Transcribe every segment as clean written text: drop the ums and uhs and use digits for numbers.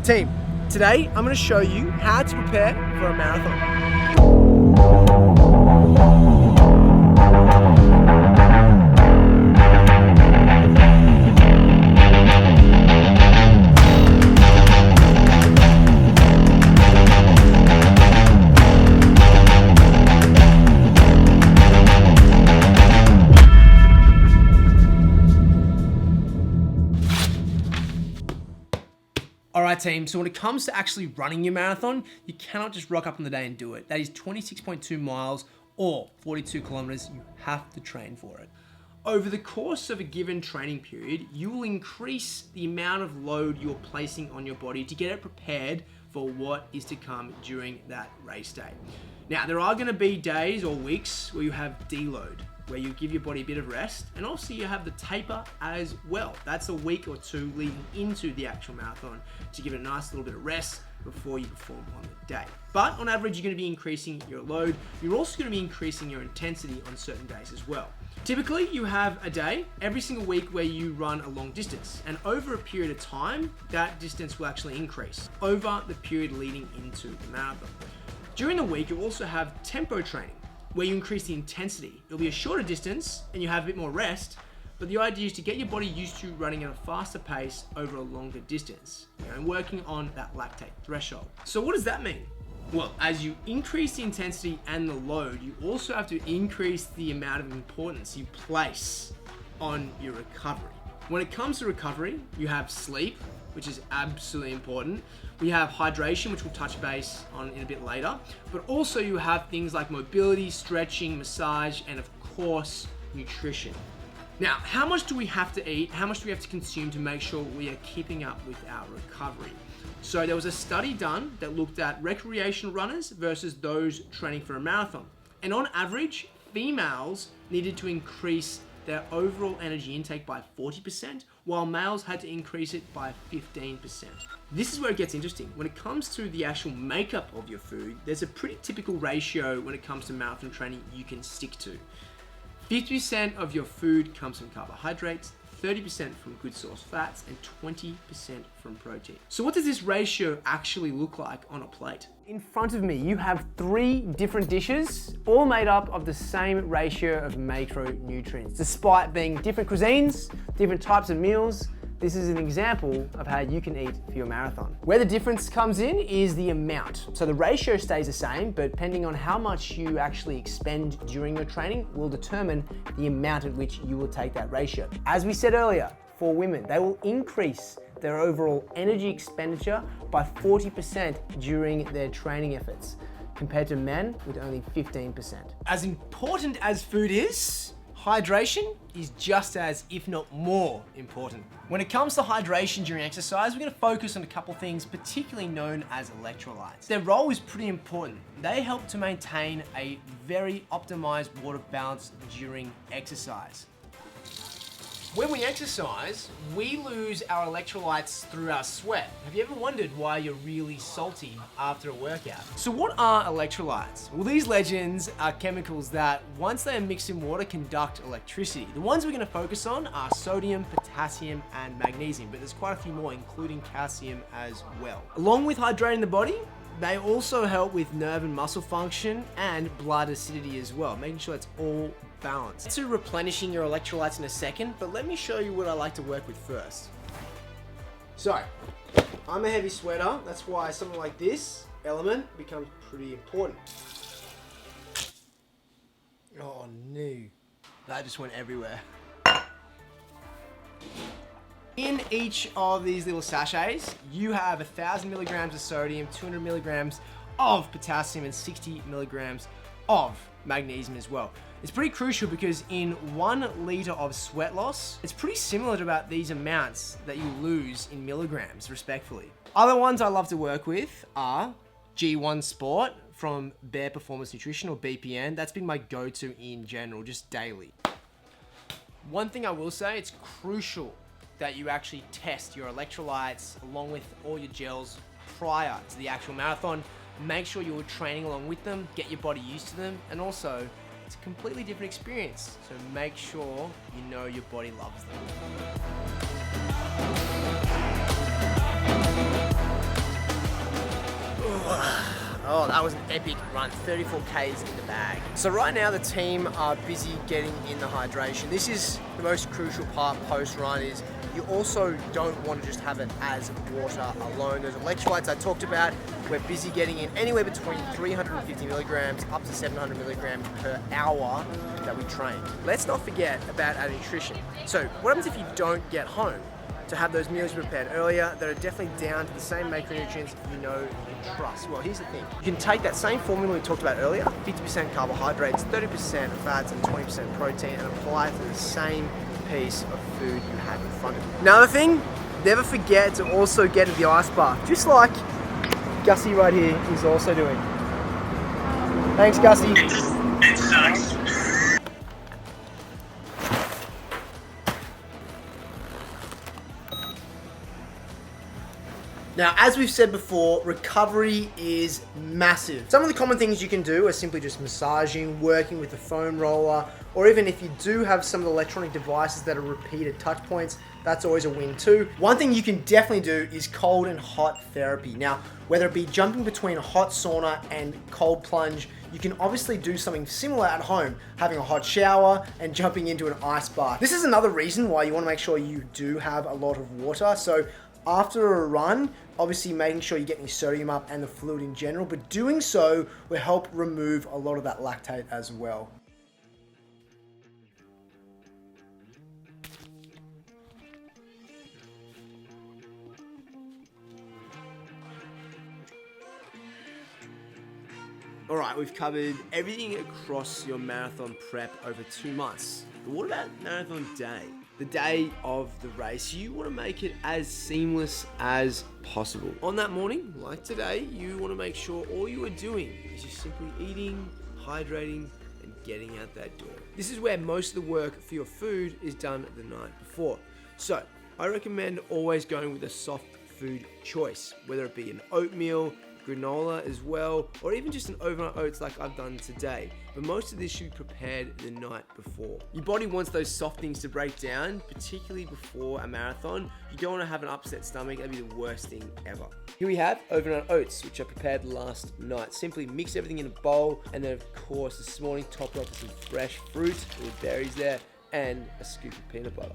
Team, today I'm going to show you how to prepare for a marathon. Alright team, so when it comes to actually running your marathon, you cannot just rock up on the day and do it. That is 26.2 miles or 42 kilometers. You have to train for it. Over the course of a given training period, you will increase the amount of load you're placing on your body to get it prepared for what is to come during that race day. Now, there are going to be days or weeks where you have deload, where you give your body a bit of rest, and also you have the taper as well. That's a week or two leading into the actual marathon to give it a nice little bit of rest before you perform on the day. But on average, you're going to be increasing your load. You're also going to be increasing your intensity on certain days as well. Typically, you have a day every single week where you run a long distance, and over a period of time, that distance will actually increase over the period leading into the marathon. During the week, you also have tempo training, where you increase the intensity. It'll be a shorter distance and you have a bit more rest, but the idea is to get your body used to running at a faster pace over a longer distance, and working on that lactate threshold. So what does that mean? Well, as you increase the intensity and the load, you also have to increase the amount of importance you place on your recovery. When it comes to recovery, you have sleep, which is absolutely important. We have hydration, which we'll touch base on in a bit later, but also you have things like mobility, stretching, massage, and of course, nutrition. Now, how much do we have to eat? How much do we have to consume to make sure we are keeping up with our recovery? So there was a study done that looked at recreational runners versus those training for a marathon. And on average, females needed to increase their overall energy intake by 40%, while males had to increase it by 15%. This is where it gets interesting. When it comes to the actual makeup of your food, there's a pretty typical ratio when it comes to marathon training you can stick to. 50% of your food comes from carbohydrates, 30% from good source fats, and 20% from protein. So what does this ratio actually look like on a plate? In front of me, you have 3 different dishes, all made up of the same ratio of macronutrients. Despite being different cuisines, different types of meals, this is an example of how you can eat for your marathon. Where the difference comes in is the amount. So the ratio stays the same, but depending on how much you actually expend during your training will determine the amount at which you will take that ratio. As we said earlier, for women, they will increase their overall energy expenditure by 40% during their training efforts, compared to men with only 15%. As important as food is, hydration is just as, if not more, important. When it comes to hydration during exercise, we're going to focus on a couple things, particularly known as electrolytes. Their role is pretty important. They help to maintain a very optimized water balance during exercise. When we exercise, we lose our electrolytes through our sweat. Have you ever wondered why you're really salty after a workout? So what are electrolytes? Well, these legends are chemicals that, once they are mixed in water, conduct electricity. The ones we're going to focus on are sodium, potassium, and magnesium, but there's quite a few more, including calcium as well. Along with hydrating the body, they also help with nerve and muscle function and blood acidity as well, making sure it's all balanced. To replenishing your electrolytes in a second, but let me show you what I like to work with first. So, I'm a heavy sweater, that's why something like this element becomes pretty important. Oh no, that just went everywhere. In each of these little sachets, you have 1,000 milligrams of sodium, 200 milligrams of potassium, and 60 milligrams of magnesium as well. It's pretty crucial because in 1 liter of sweat loss, it's pretty similar to about these amounts that you lose in milligrams, respectfully. Other ones I love to work with are G1 Sport from Bare Performance Nutrition, or BPN. That's been my go-to in general, just daily. One thing I will say, it's crucial that you actually test your electrolytes along with all your gels prior to the actual marathon. Make sure you're training along with them, get your body used to them, and also it's a completely different experience. So make sure you know your body loves them. Oh, that was an epic run, 34 Ks in the bag. So right now the team are busy getting in the hydration. This is the most crucial part post-run is you also don't want to just have it as water alone. Those electrolytes I talked about, we're busy getting in anywhere between 350 milligrams up to 700 milligrams per hour that we train. Let's not forget about our nutrition. So what happens if you don't get home to have those meals prepared earlier that are definitely down to the same macronutrients you know and trust? Well, here's the thing. You can take that same formula we talked about earlier, 50% carbohydrates, 30% fats, and 20% protein, and apply it to the same piece of food you have in front of you. Another thing, never forget to also get to the ice bath, just like Gussie right here is also doing. Thanks, Gussie. It sucks. Now, as we've said before, recovery is massive. Some of the common things you can do are simply just massaging, working with a foam roller, or even if you do have some of the electronic devices that are repeated touch points, that's always a win too. One thing you can definitely do is cold and hot therapy. Now, whether it be jumping between a hot sauna and cold plunge, you can obviously do something similar at home, having a hot shower and jumping into an ice bath. This is another reason why you want to make sure you do have a lot of water. So after a run, obviously making sure you're getting sodium up and the fluid in general, but doing so will help remove a lot of that lactate as well. All right, we've covered everything across your marathon prep over 2 months. But what about marathon day? The day of the race, you want to make it as seamless as possible. On that morning, like today, you want to make sure all you are doing is just simply eating, hydrating, and getting out that door. This is where most of the work for your food is done the night before. So I recommend always going with a soft food choice, whether it be an oatmeal, granola as well, or even just an overnight oats like I've done today. But most of this should be prepared the night before. Your body wants those soft things to break down, particularly before a marathon. You don't want to have an upset stomach, that'd be the worst thing ever. Here we have overnight oats, which I prepared last night. Simply mix everything in a bowl, and then of course this morning top it off with some fresh fruit, with berries there, and a scoop of peanut butter.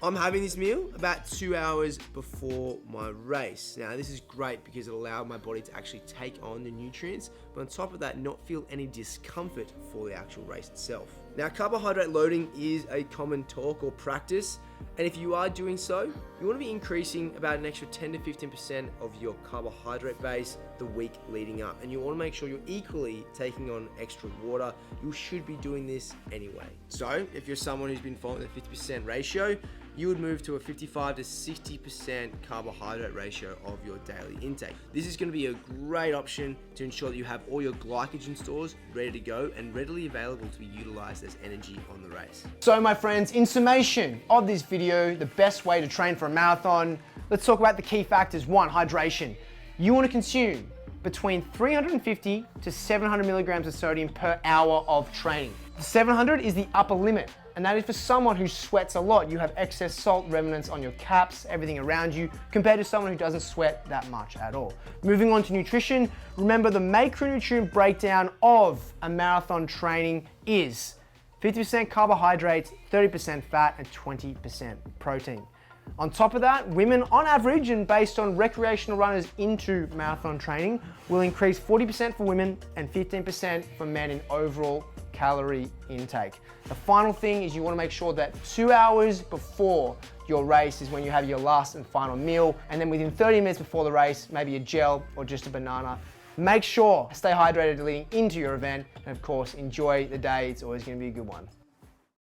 I'm having this meal about 2 hours before my race. Now, this is great because it allowed my body to actually take on the nutrients, but on top of that, not feel any discomfort for the actual race itself. Now, carbohydrate loading is a common talk or practice, and if you are doing so, you want to be increasing about an extra 10 to 15% of your carbohydrate base the week leading up, and you want to make sure you're equally taking on extra water. You should be doing this anyway. So, if you're someone who's been following the 50% ratio, you would move to a 55 to 60% carbohydrate ratio of your daily intake. This is going to be a great option to ensure that you have all your glycogen stores ready to go and readily available to be utilized as energy on the race. So my friends, in summation of this video, the best way to train for a marathon, let's talk about the key factors. 1, hydration. You want to consume between 350 to 700 milligrams of sodium per hour of training. 700 is the upper limit, and that is for someone who sweats a lot. You have excess salt remnants on your caps, everything around you, compared to someone who doesn't sweat that much at all. Moving on to nutrition, remember the macronutrient breakdown of a marathon training is 50% carbohydrates, 30% fat, and 20% protein. On top of that, women on average and based on recreational runners into marathon training will increase 40% for women and 15% for men in overall calorie intake. The final thing is you want to make sure that 2 hours before your race is when you have your last and final meal, and then within 30 minutes before the race, maybe a gel or just a banana. Make sure to stay hydrated leading into your event, and of course, enjoy the day. It's always going to be a good one.